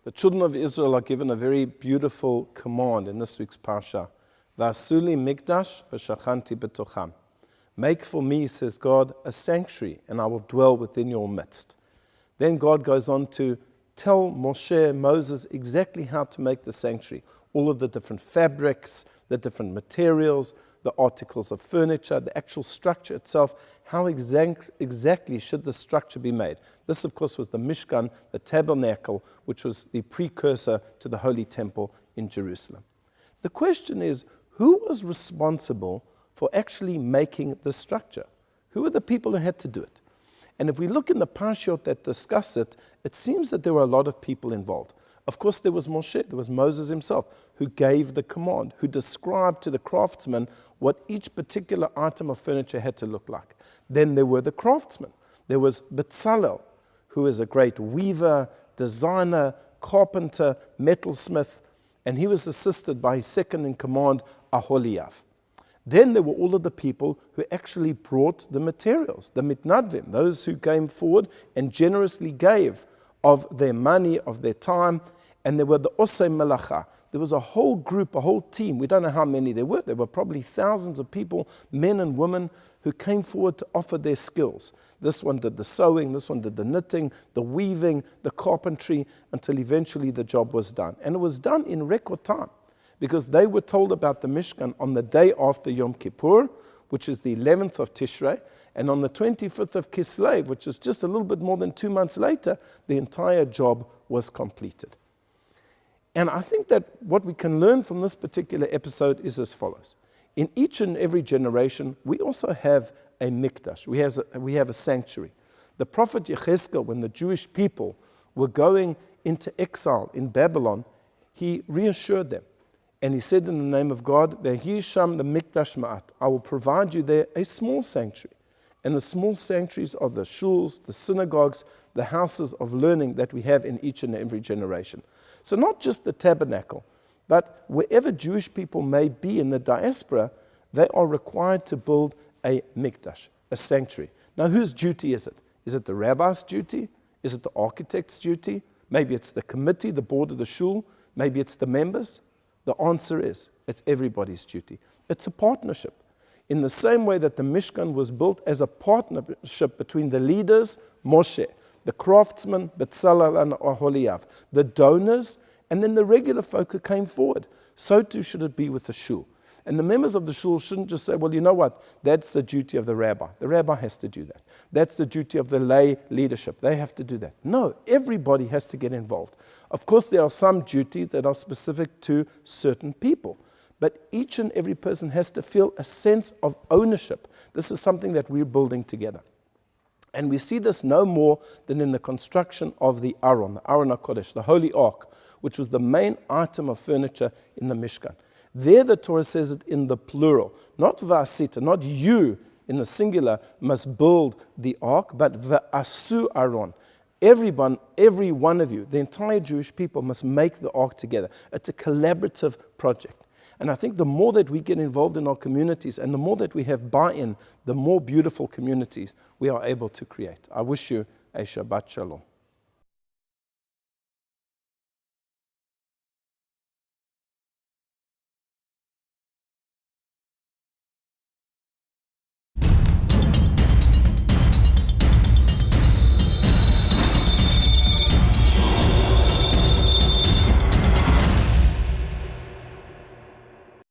The children of Israel are given a very beautiful command in this week's Parsha. V'asuli mikdash v'shachanti b'tocham. Make for me, says God, a sanctuary, and I will dwell within your midst. Then God goes on to tell Moses exactly how to make the sanctuary. All of the different fabrics, the different materials, the articles of furniture, the actual structure itself, how exactly should the structure be made. This, of course, was the Mishkan, the tabernacle, which was the precursor to the Holy Temple in Jerusalem. The question is, who was responsible for actually making the structure? Who were the people who had to do it? And if we look in the parashot that discuss it, it seems that there were a lot of people involved. Of course, there was Moshe, there was Moses himself, who gave the command, who described to the craftsmen what each particular item of furniture had to look like. Then there were the craftsmen. There was Bezalel, who is a great weaver, designer, carpenter, metalsmith, and he was assisted by his second in command, Aholiav. Then there were all of the people who actually brought the materials, the mitnadvim, those who came forward and generously gave of their money, of their time. And there were the osei melacha. There was a whole group, a whole team. We don't know how many there were. There were probably thousands of people, men and women, who came forward to offer their skills. This one did the sewing, this one did the knitting, the weaving, the carpentry, until eventually the job was done. And it was done in record time, because they were told about the Mishkan on the day after Yom Kippur, which is the 11th of Tishrei, and on the 25th of Kislev, which is just a little bit more than 2 months later, the entire job was completed. And I think that what we can learn from this particular episode is as follows. In each and every generation, we also have a mikdash. We have a sanctuary. The prophet Yechezkel, when the Jewish people were going into exile in Babylon, he reassured them. And he said in the name of God, Vehi sham the mikdash ma'at. I will provide you there a small sanctuary. And the small sanctuaries are the shuls, the synagogues, the houses of learning that we have in each and every generation. So not just the tabernacle, but wherever Jewish people may be in the diaspora, they are required to build a mikdash, a sanctuary. Now, whose duty is it? Is it the rabbi's duty? Is it the architect's duty? Maybe it's the committee, the board of the shul. Maybe it's the members. The answer is, it's everybody's duty. It's a partnership. In the same way that the Mishkan was built as a partnership between the leaders, Moshe, the craftsmen, Bezalel and Aholiav, the donors, and then the regular folk who came forward. So too should it be with the shul. And the members of the shul shouldn't just say, well, you know what, that's the duty of the rabbi. The rabbi has to do that. That's the duty of the lay leadership. They have to do that. No, everybody has to get involved. Of course, there are some duties that are specific to certain people. But each and every person has to feel a sense of ownership. This is something that we're building together. And we see this no more than in the construction of the Aron HaKodesh, the Holy Ark, which was the main item of furniture in the Mishkan. There the Torah says it in the plural, not va'asita, not you in the singular must build the ark, but va'asu Aron. Every one of you, the entire Jewish people must make the ark together. It's a collaborative project. And I think the more that we get involved in our communities and the more that we have buy-in, the more beautiful communities we are able to create. I wish you a Shabbat Shalom.